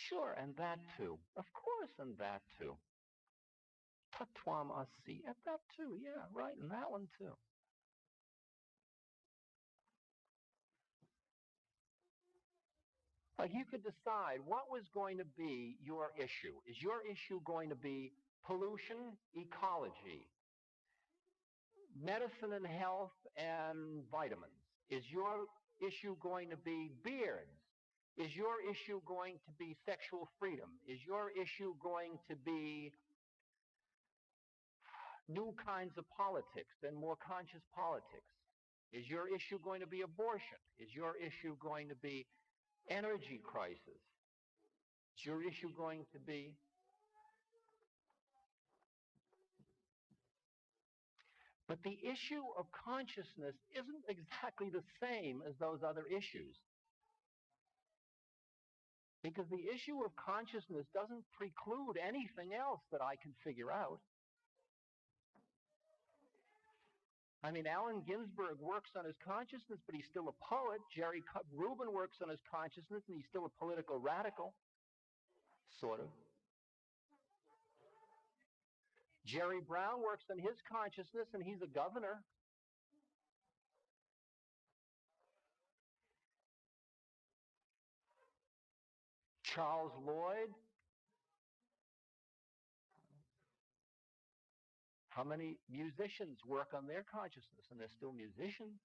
Sure, and that too. Of course, and that too. Tatwam asi, and that too. Yeah, right, and that one too. Like you could decide what was going to be your issue. Is your issue going to be pollution, ecology, medicine and health, and vitamins? Is your issue going to be beards? Is your issue going to be sexual freedom? Is your issue going to be new kinds of politics and more conscious politics? Is your issue going to be abortion? Is your issue going to be energy crisis? Is your issue going to be... But the issue of consciousness isn't exactly the same as those other issues. Because the issue of consciousness doesn't preclude anything else that I can figure out. I mean, Allen Ginsberg works on his consciousness, but he's still a poet. Jerry Rubin works on his consciousness, and he's still a political radical, sort of. Jerry Brown works on his consciousness, and he's a governor. Charles Lloyd. How many musicians work on their consciousness, and they're still musicians?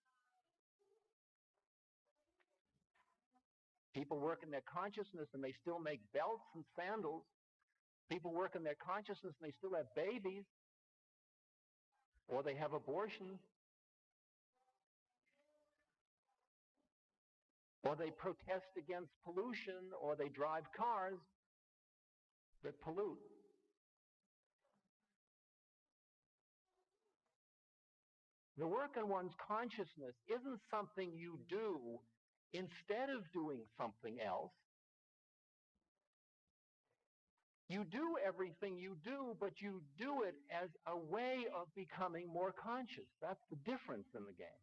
People work in their consciousness, and they still make belts and sandals. People work in their consciousness, and they still have babies, or they have abortions, or they protest against pollution, or they drive cars that pollute. The work on one's consciousness isn't something you do instead of doing something else. You do everything you do, but you do it as a way of becoming more conscious. That's the difference in the game.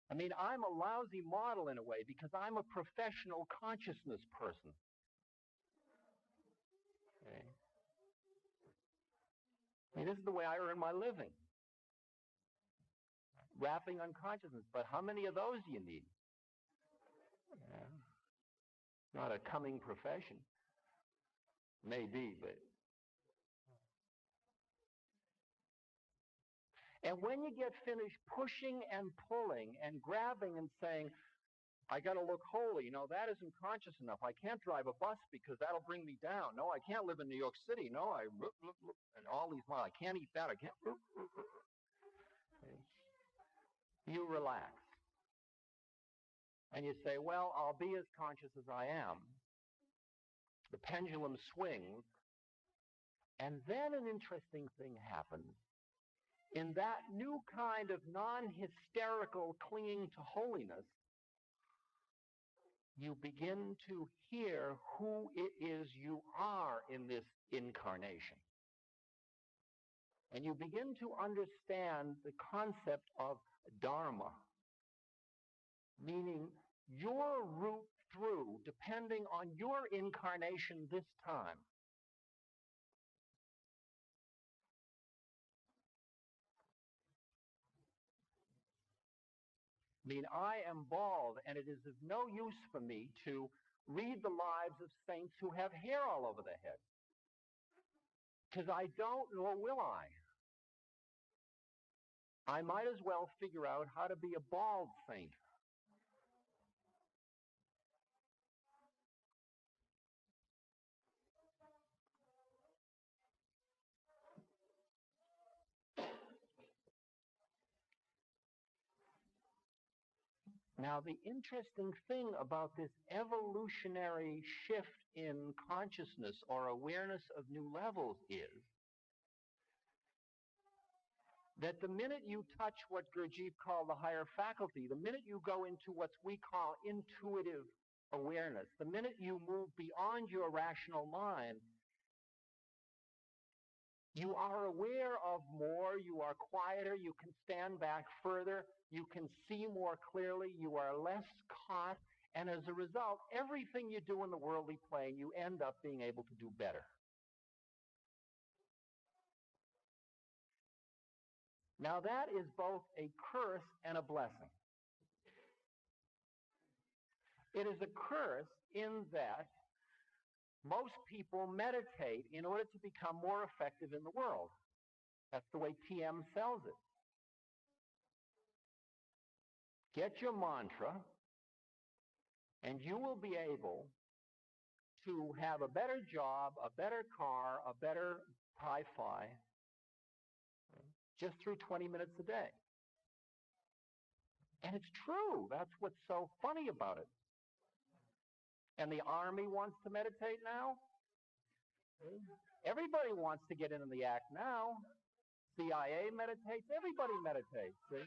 I mean, I'm a lousy model in a way because I'm a professional consciousness person. Okay. I mean, this is the way I earn my living. Rapping on consciousness. But how many of those do you need? Yeah. Not a coming profession. Maybe, but... And when you get finished pushing and pulling and grabbing and saying, I got to look holy, that isn't conscious enough. I can't drive a bus because that'll bring me down. No, I can't live in New York City. No, and all these miles. I can't eat that. I can't. You relax. And you say, well, I'll be as conscious as I am. The pendulum swings. And then an interesting thing happens. In that new kind of non-hysterical clinging to holiness, you begin to hear who it is you are in this incarnation. And you begin to understand the concept of dharma, meaning your route through, depending on your incarnation this time. I mean, I am bald, and it is of no use for me to read the lives of saints who have hair all over their head. Because I don't, nor will I. I might as well figure out how to be a bald saint. Now, the interesting thing about this evolutionary shift in consciousness or awareness of new levels is that the minute you touch what Gurdjieff called the higher faculty, the minute you go into what we call intuitive awareness, the minute you move beyond your rational mind, you are aware of more, you are quieter, you can stand back further, you can see more clearly, you are less caught, And as a result, everything you do in the worldly plane, you end up being able to do better. Now that is both a curse and a blessing. It is a curse in that most people meditate in order to become more effective in the world. That's the way TM sells it. Get your mantra, and you will be able to have a better job, a better car, a better hi-fi, just through 20 minutes a day. And it's true. That's what's so funny about it. And the Army wants to meditate now. Everybody wants to get into the act now. CIA meditates. Everybody meditates. See?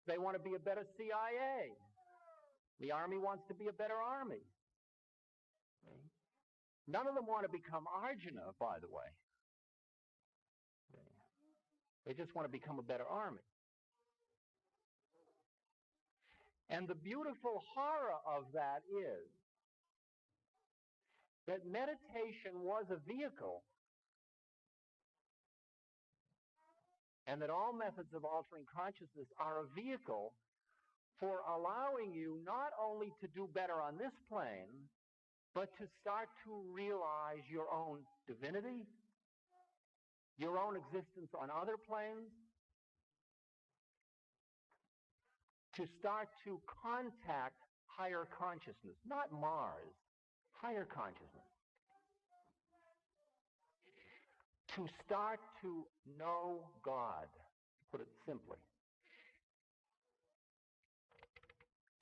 They want to be a better CIA. The Army wants to be a better Army. None of them want to become Arjuna, by the way. They just want to become a better Army. And the beautiful horror of that is that meditation was a vehicle, and that all methods of altering consciousness are a vehicle for allowing you not only to do better on this plane, but to start to realize your own divinity, your own existence on other planes, to start to contact higher consciousness, not Mars, higher consciousness. To start to know God, to put it simply.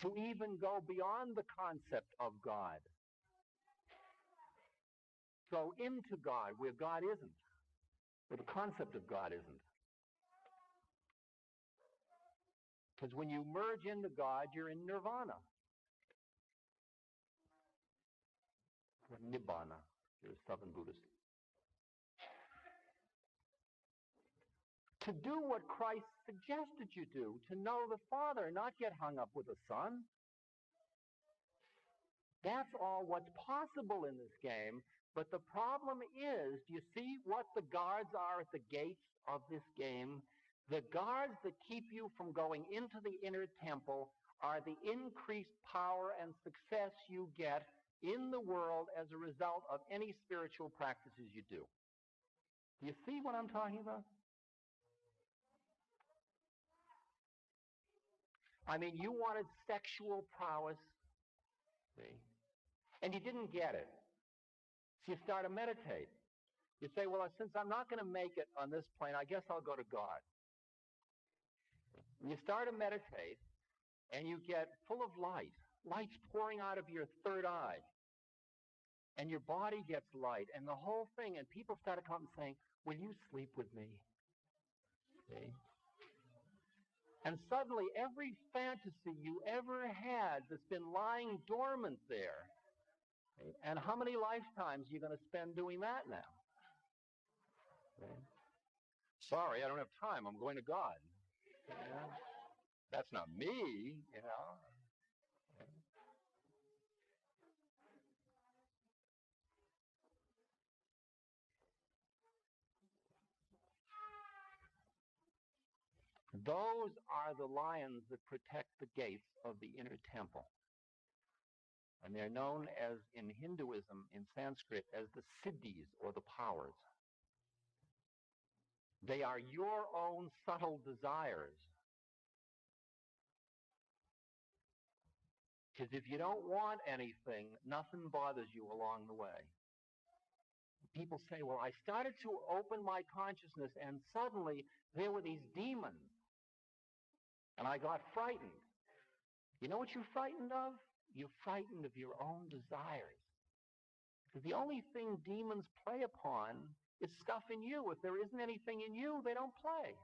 To even go beyond the concept of God. Go into God where God isn't, where the concept of God isn't. Because when you merge into God, you're in nirvana. Or nibbana, you're a Southern Buddhist. To do what Christ suggested you do, to know the Father, not get hung up with the Son. That's all what's possible in this game. But the problem is, do you see what the guards are at the gates of this game? The guards that keep you from going into the inner temple are the increased power and success you get in the world as a result of any spiritual practices you do. Do you see what I'm talking about? I mean, you wanted sexual prowess, see? And you didn't get it. So you start to meditate. You say, well, since I'm not going to make it on this plane, I guess I'll go to God. And you start to meditate, and you get full of light. Light's pouring out of your third eye. And your body gets light, and the whole thing, and people start to come and saying, will you sleep with me? See? And suddenly, every fantasy you ever had that's been lying dormant there, and how many lifetimes are you going to spend doing that now? Okay. Sorry, I don't have time. I'm going to God. Yeah. That's not me, you know. Those are the lions that protect the gates of the inner temple. And they're known as, in Hinduism, in Sanskrit, as the siddhis, or the powers. They are your own subtle desires. Because if you don't want anything, nothing bothers you along the way. People say, well, I started to open my consciousness, and suddenly there were these demons. And I got frightened. You know what you're frightened of? You're frightened of your own desires. Because the only thing demons play upon is stuff in you. If there isn't anything in you, they don't play.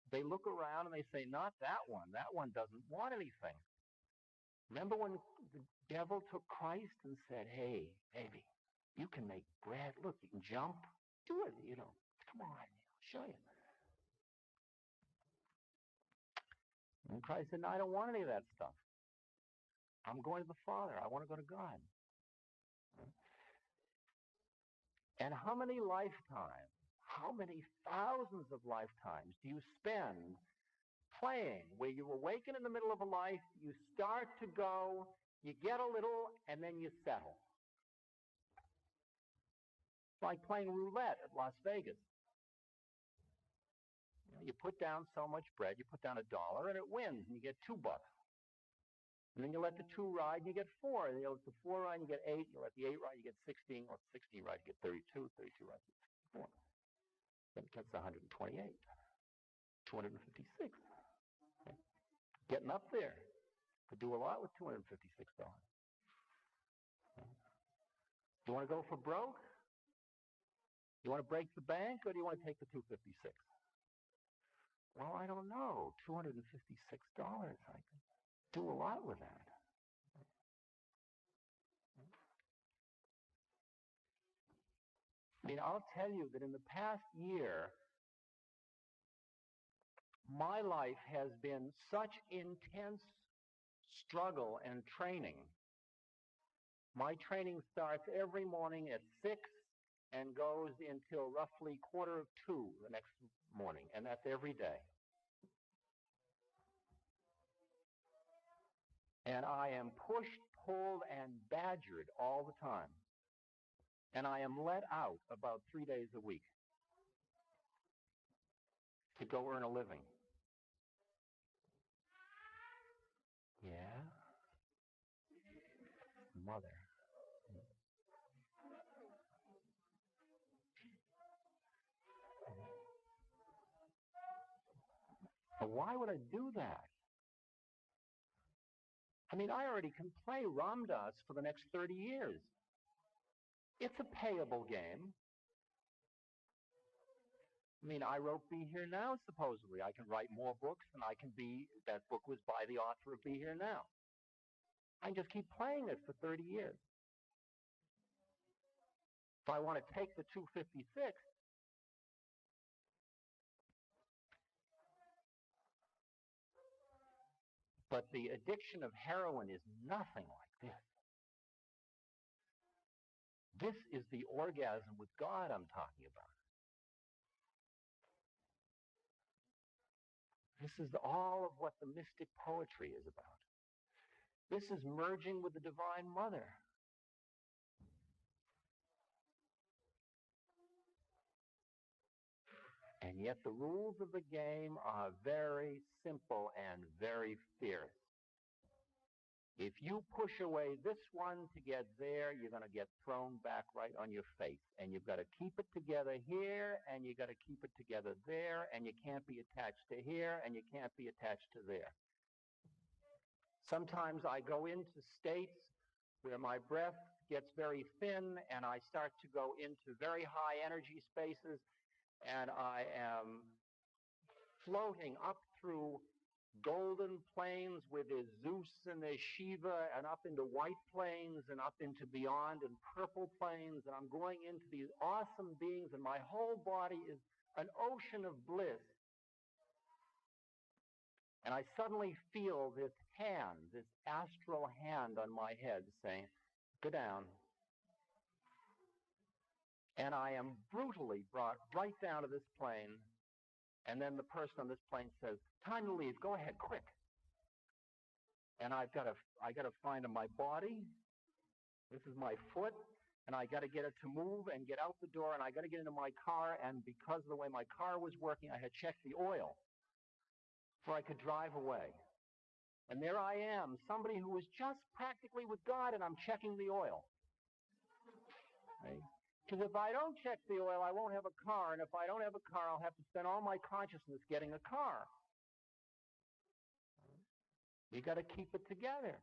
They look around and they say, not that one. That one doesn't want anything. Remember when the devil took Christ and said, hey, baby, you can make bread. Look, you can jump. Do it, you know. Come on, I'll show you. And Christ said, no, I don't want any of that stuff. I'm going to the Father. I want to go to God. And how many lifetimes, how many thousands of lifetimes do you spend playing where you awaken in the middle of a life, you start to go, you get a little, and then you settle? It's like playing roulette at Las Vegas. You put down so much bread, you put down $1, and it wins, and you get $2. And then you let the 2 ride, and you get 4. And you let the 4 ride, and you get 8. You let the 8 ride, you get 16. Let the 16 ride, you get 32. 32 ride, you get 4. Then that's 128. 256. Okay. Getting up there. Could do a lot with $256. Okay. Do you want to go for broke? You want to break the bank, or do you want to take the 256? Well, I don't know. $256. I can do a lot with that. I mean, I'll tell you that in the past year, my life has been such intense struggle and training. My training starts every morning at 6 and goes until roughly 1:45 the next morning, and that's every day. And I am pushed, pulled, and badgered all the time. And I am let out about 3 days a week to go earn a living. Yeah? Mother. Why would I do that? I mean, I already can play Ramdas for the next 30 years. It's a payable game. I mean, I wrote Be Here Now, supposedly. I can write more books, and that book was by the author of Be Here Now. I can just keep playing it for 30 years. If I want to take the 256, but the addiction of heroin is nothing like this. This is the orgasm with God I'm talking about. This is all of what the mystic poetry is about. This is merging with the Divine Mother. And yet the rules of the game are very simple and very fierce. If you push away this one to get there, you're going to get thrown back right on your face. And you've got to keep it together here, and you've got to keep it together there, and you can't be attached to here, and you can't be attached to there. Sometimes I go into states where my breath gets very thin, and I start to go into very high energy spaces, and I am floating up through golden plains where there's Zeus and there's Shiva, and up into white plains and up into beyond and purple plains, and I'm going into these awesome beings, and my whole body is an ocean of bliss. And I suddenly feel this hand, this astral hand on my head saying, go down. And I am brutally brought right down to this plane. And then the person on this plane says, time to leave. Go ahead, quick. And I got to find my body. This is my foot. And I got to get it to move and get out the door. And I got to get into my car. And because of the way my car was working, I had checked the oil before I could drive away. And there I am, somebody who was just practically with God, and I'm checking the oil. Right? Because if I don't check the oil, I won't have a car. And if I don't have a car, I'll have to spend all my consciousness getting a car. You got to keep it together.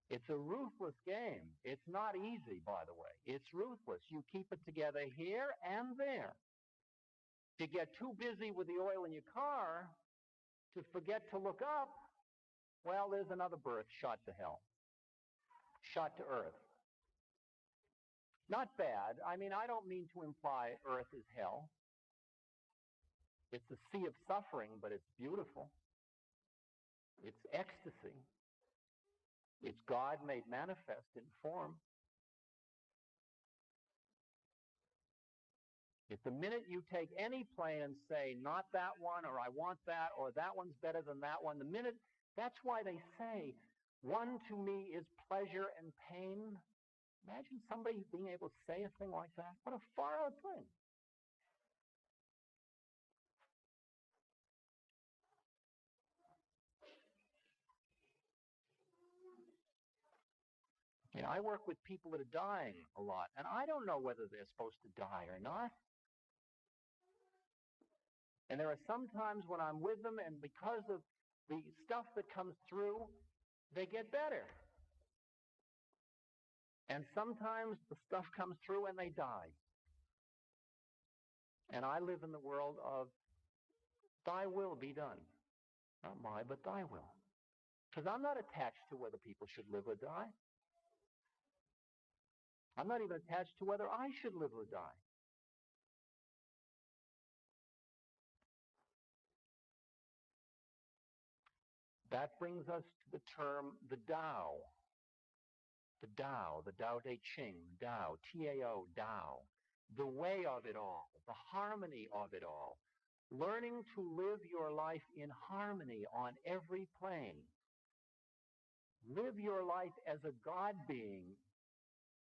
It's a ruthless game. It's not easy, by the way. It's ruthless. You keep it together here and there. To get too busy with the oil in your car, to forget to look up, well, there's another birth shot to hell. Shot to earth. Not bad. I mean, I don't mean to imply earth is hell. It's a sea of suffering, but it's beautiful. It's ecstasy. It's God made manifest in form. If the minute you take any plane and say, not that one, or I want that, or that one's better than that one, that's why they say, one to me is pleasure and pain. Imagine somebody being able to say a thing like that. What a far-out thing. I work with people that are dying a lot, and I don't know whether they're supposed to die or not. And there are some times when I'm with them, and because of the stuff that comes through, they get better. And sometimes the stuff comes through and they die. And I live in the world of thy will be done. Not my, but thy will. Because I'm not attached to whether people should live or die. I'm not even attached to whether I should live or die. That brings us to the term the Tao. The Tao, the Tao Te Ching, Tao, T-A-O, Tao. The way of it all, the harmony of it all. Learning to live your life in harmony on every plane. Live your life as a God being.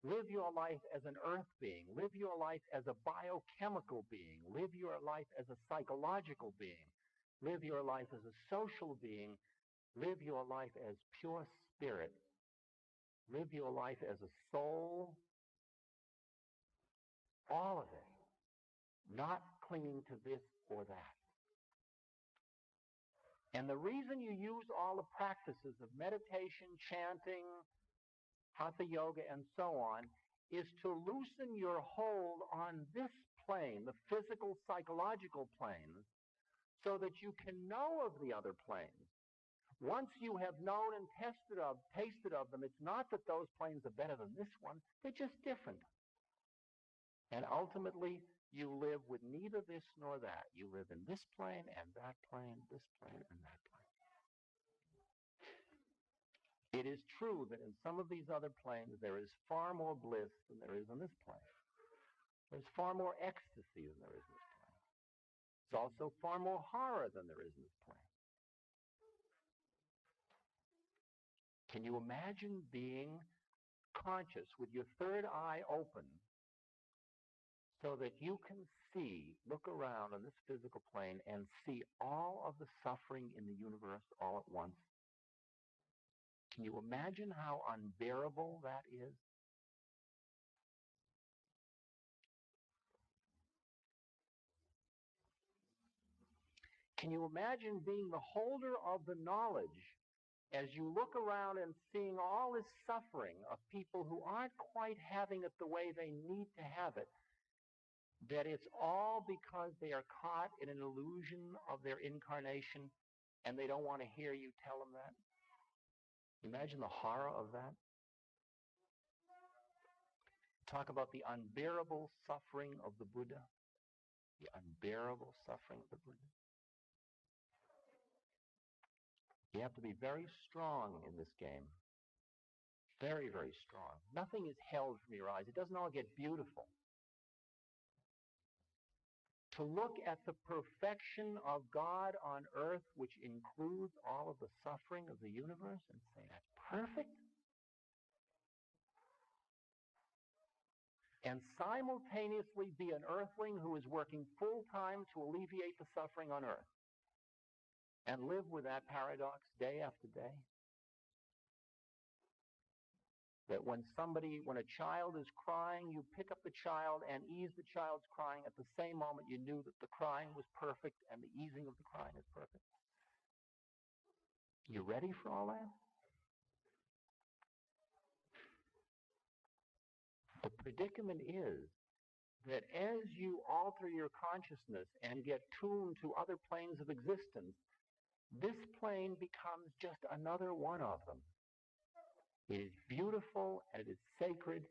Live your life as an earth being. Live your life as a biochemical being. Live your life as a psychological being. Live your life as a social being. Live your life as pure spirit. Live your life as a soul. All of it. Not clinging to this or that. And the reason you use all the practices of meditation, chanting, hatha yoga, and so on, is to loosen your hold on this plane, the physical, psychological plane, so that you can know of the other planes. Once you have known and tasted of them, it's not that those planes are better than this one. They're just different. And ultimately, you live with neither this nor that. You live in this plane and that plane, this plane and that plane. It is true that in some of these other planes, there is far more bliss than there is in this plane. There's far more ecstasy than there is in this plane. There's also far more horror than there is in this plane. Can you imagine being conscious with your third eye open so that you can look around on this physical plane and see all of the suffering in the universe all at once? Can you imagine how unbearable that is? Can you imagine being the holder of the knowledge as you look around and seeing all this suffering of people who aren't quite having it the way they need to have it, that it's all because they are caught in an illusion of their incarnation and they don't want to hear you tell them that? Imagine the horror of that. Talk about the unbearable suffering of the Buddha. The unbearable suffering of the Buddha. You have to be very strong in this game. Very, very strong. Nothing is held from your eyes. It doesn't all get beautiful. To look at the perfection of God on earth, which includes all of the suffering of the universe, and say, that's perfect? And simultaneously be an earthling who is working full time to alleviate the suffering on earth. And live with that paradox day after day. That when a child is crying, you pick up the child and ease the child's crying at the same moment you knew that the crying was perfect and the easing of the crying is perfect. You ready for all that? The predicament is that as you alter your consciousness and get tuned to other planes of existence, this plane becomes just another one of them. It is beautiful and it is sacred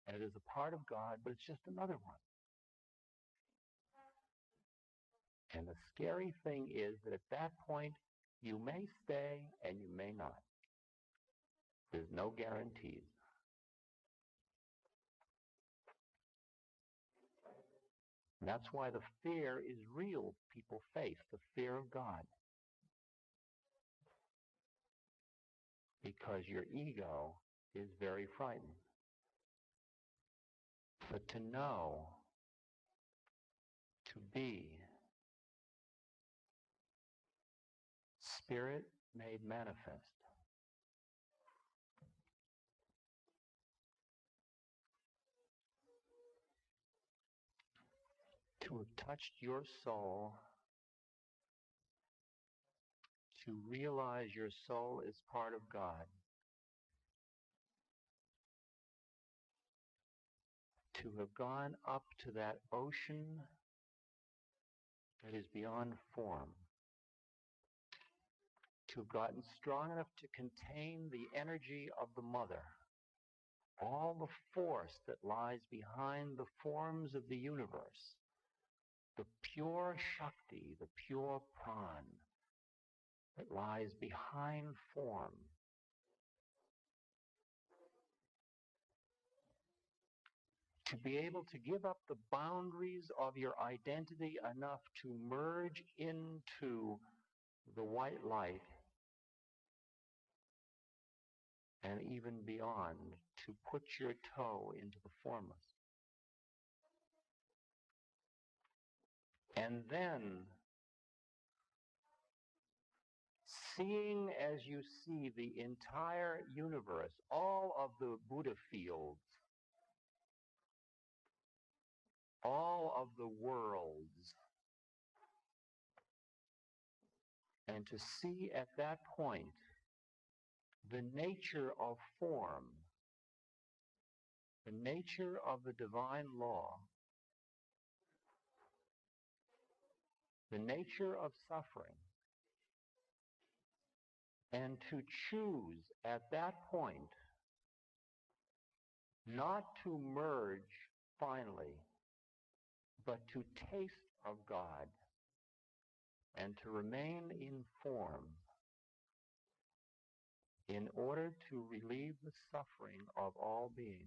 and it is a part of God, but it's just another one. And the scary thing is that at that point, you may stay and you may not. There's no guarantees. And that's why the fear is real people face, the fear of God. Because your ego is very frightened. But to know, to be, Spirit made manifest, to have touched your soul, to realize your soul is part of God, to have gone up to that ocean that is beyond form, to have gotten strong enough to contain the energy of the mother, all the force that lies behind the forms of the universe, the pure Shakti, the pure Pran that lies behind form. To be able to give up the boundaries of your identity enough to merge into the white light and even beyond, to put your toe into the formless. And then, seeing as you see the entire universe, all of the Buddha fields, all of the worlds, and to see at that point the nature of form, the nature of the divine law, the nature of suffering, and to choose at that point not to merge finally, but to taste of God and to remain in form in order to relieve the suffering of all beings,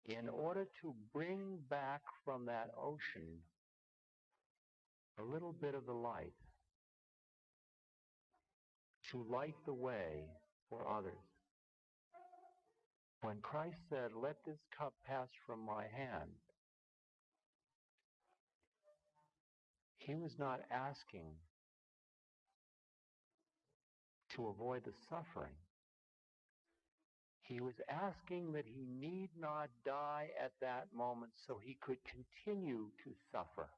in order to bring back from that ocean a little bit of the light, to light the way for others. When Christ said, "Let this cup pass from my hand," he was not asking to avoid the suffering. He was asking that he need not die at that moment so he could continue to suffer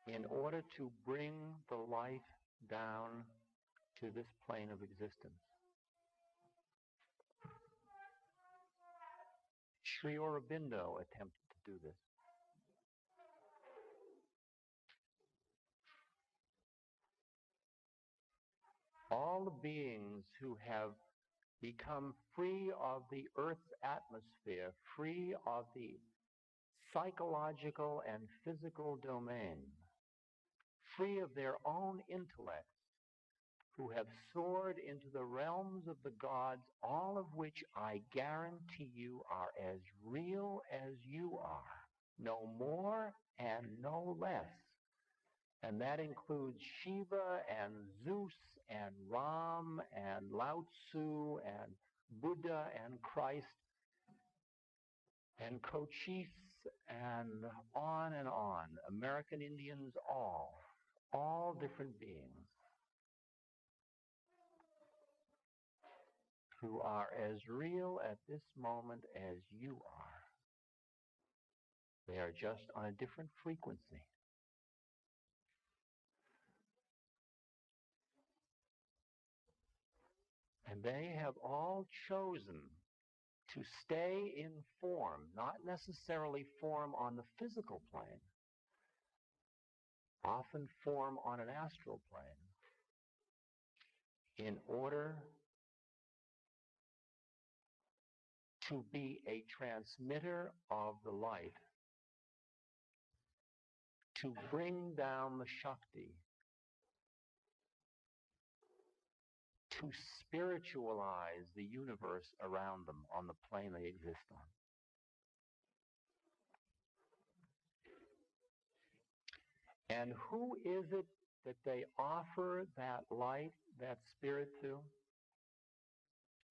in order to bring the light down to this plane of existence. Sri Aurobindo attempted to do this. All the beings who have become free of the Earth's atmosphere, free of the psychological and physical domain, free of their own intellect, who have soared into the realms of the gods, all of which I guarantee you are as real as you are, no more and no less. And that includes Shiva and Zeus and Ram and Lao Tzu and Buddha and Christ and Cochise and on, American Indians, all different beings who are as real at this moment as you are. They are just on a different frequency. And they have all chosen to stay in form, not necessarily form on the physical plane, often form on an astral plane, in order to be a transmitter of the light, to bring down the Shakti, to spiritualize the universe around them on the plane they exist on. And who is it that they offer that light, that spirit to?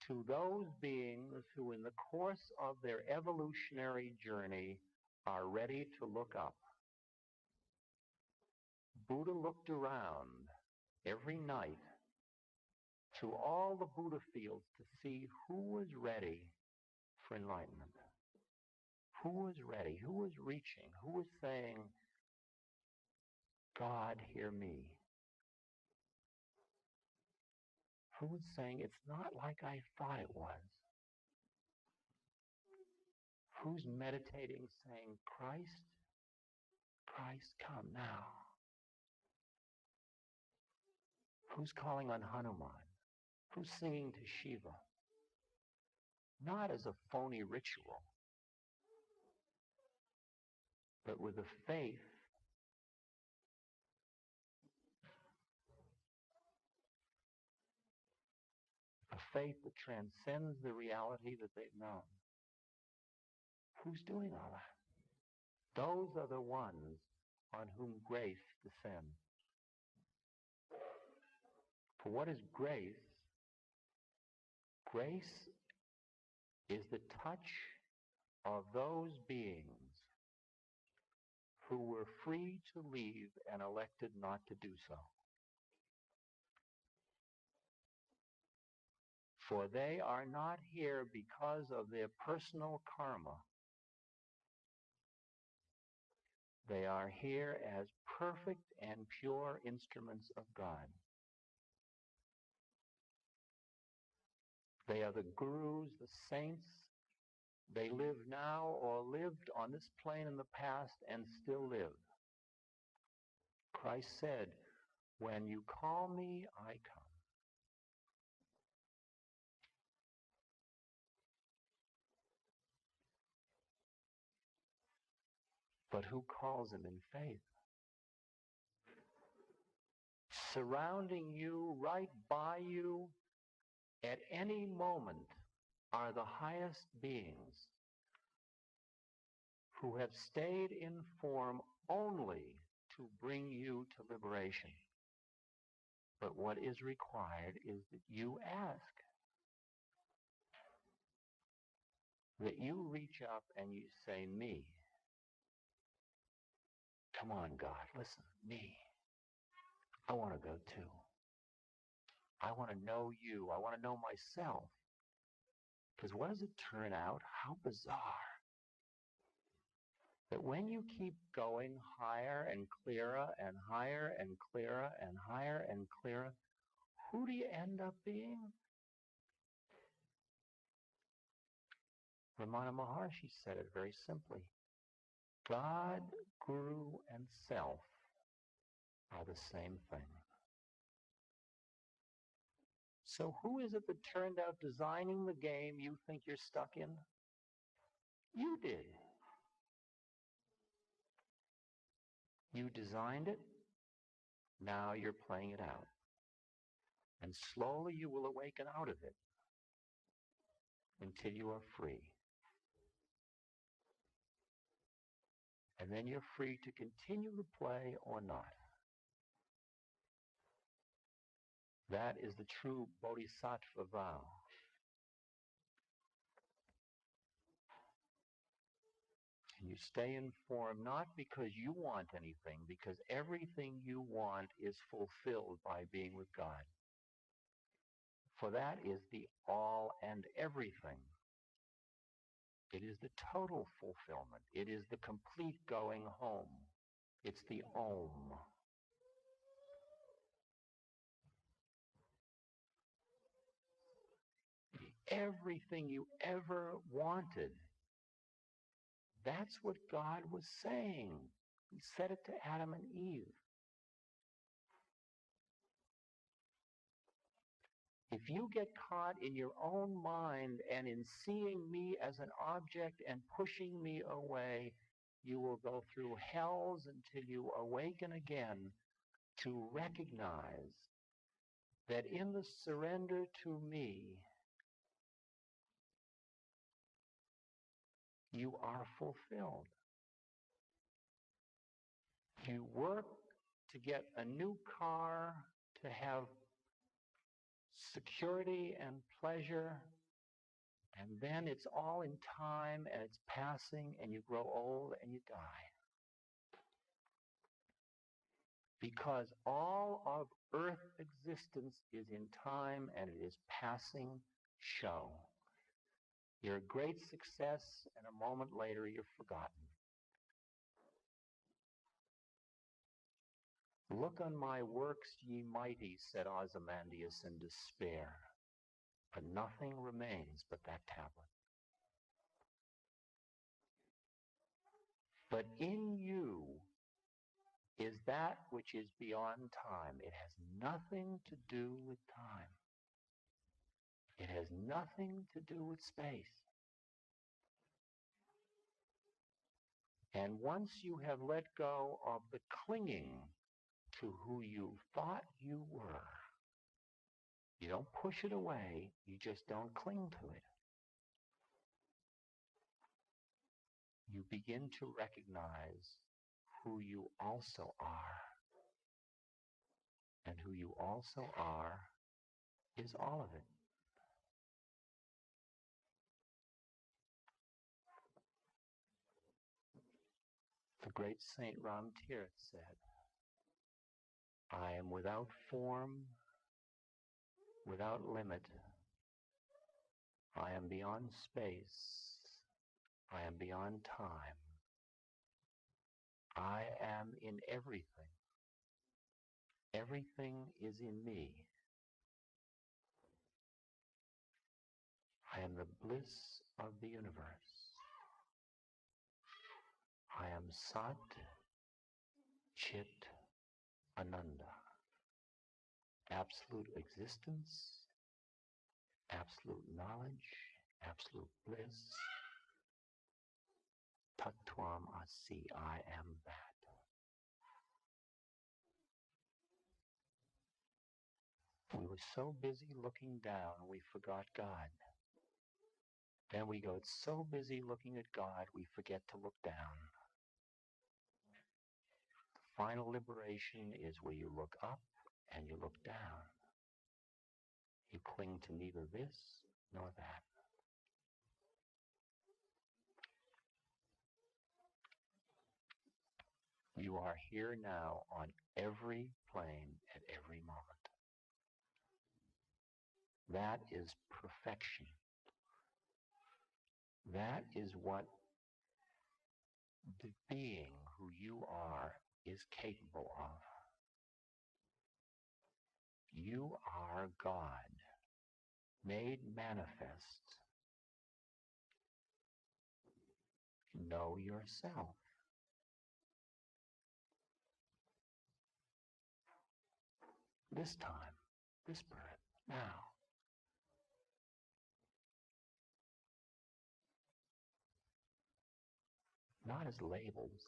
To those beings who in the course of their evolutionary journey are ready to look up. Buddha looked around every night through all the Buddha fields to see who was ready for enlightenment. Who was ready? Who was reaching? Who was saying, God, hear me? Who was saying, it's not like I thought it was? Who's meditating saying, Christ, Christ, come now? Who's calling on Hanuman? Who's singing to Shiva? Not as a phony ritual, but with a faith that transcends the reality that they've known. Who's doing all that? Those are the ones on whom grace descends. For what is grace? Grace is the touch of those beings who were free to leave and elected not to do so. For they are not here because of their personal karma. They are here as perfect and pure instruments of God. They are the gurus, the saints. They live now or lived on this plane in the past and still live. Christ said, when you call me, I come. But who calls him in faith? Surrounding you, right by you, at any moment, are the highest beings who have stayed in form only to bring you to liberation. But what is required is that you ask, that you reach up and you say, me. Come on, God, listen, me. I want to go too. I want to know you. I want to know myself. Because what does it turn out? How bizarre. That when you keep going higher and clearer and higher and clearer and higher and clearer, who do you end up being? Ramana Maharshi said it very simply. God, Guru, and Self are the same thing. So who is it that turned out designing the game you think you're stuck in? You did. You designed it. Now you're playing it out. And slowly you will awaken out of it until you are free. And then you're free to continue to play or not. That is the true bodhisattva vow. And you stay in form not because you want anything, because everything you want is fulfilled by being with God. For that is the all and everything. It is the total fulfillment. It is the complete going home. It's the Om. Everything you ever wanted. That's what God was saying. He said it to Adam and Eve. If you get caught in your own mind and in seeing me as an object and pushing me away, you will go through hells until you awaken again to recognize that in the surrender to me, you are fulfilled. You work to get a new car, to have security and pleasure, and then it's all in time and it's passing and you grow old and you die. Because all of earth existence is in time and it is passing show. You're a great success and a moment later you're forgotten. Look on my works, ye mighty, said Ozymandias in despair. But nothing remains but that tablet. But in you is that which is beyond time. It has nothing to do with time. It has nothing to do with space. And once you have let go of the clinging to who you thought you were, you don't push it away, you just don't cling to it. You begin to recognize who you also are. And who you also are is all of it. The great Saint Ram Tirth said, I am without form, without limit. I am beyond space. I am beyond time. I am in everything. Everything is in me. I am the bliss of the universe. I am Sat Chit Ananda. Absolute existence, absolute knowledge, absolute bliss. Tat Tvam Asi, I am that. We were so busy looking down, we forgot God. Then we go so busy looking at God, we forget to look down. The final liberation is where you look up and you look down. You cling to neither this nor that. You are here now on every plane at every moment. That is perfection. That is what the being who you are is capable of. You are God, made manifest. Know yourself. This time, this birth, now. Not as labels,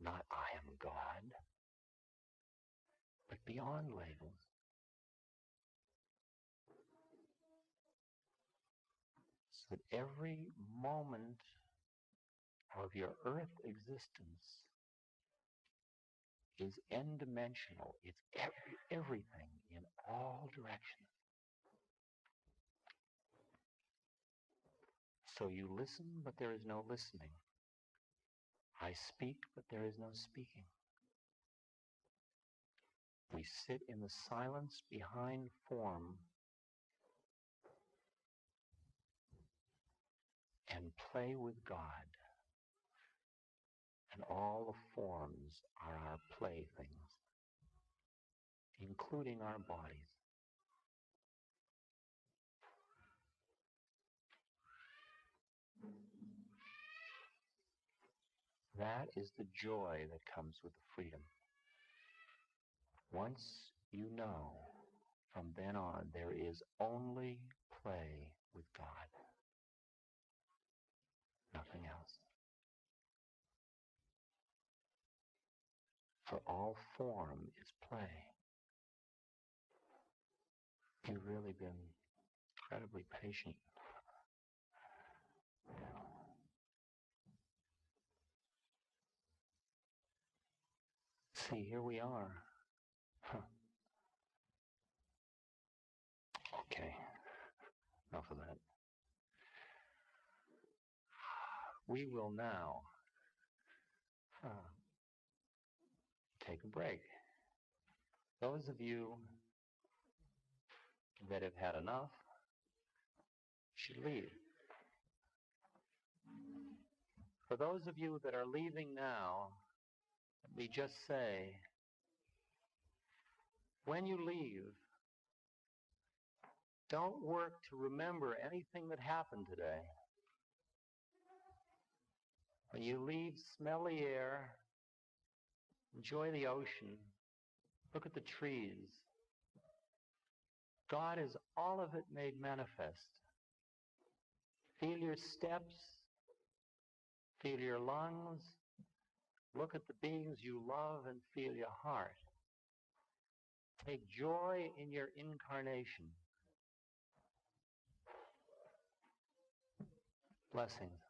not I am God, but beyond labels. So that every moment of your earth existence is n-dimensional. It's everything in all directions. So you listen, but there is no listening. I speak, but there is no speaking. We sit in the silence behind form and play with God. And all the forms are our playthings, including our bodies. That is the joy that comes with the freedom. Once you know, from then on, there is only play with God. Nothing else. For all form is play. You've really been incredibly patient. See, here we are. Huh. Okay, enough of that. We will now take a break. Those of you that have had enough should leave. For those of you that are leaving now, let me just say, when you leave, don't work to remember anything that happened today. When you leave, smell the air, enjoy the ocean, look at the trees. God is all of it made manifest. Feel your steps, feel your lungs, look at the beings you love and feel your heart. Take joy in your incarnation. Blessings.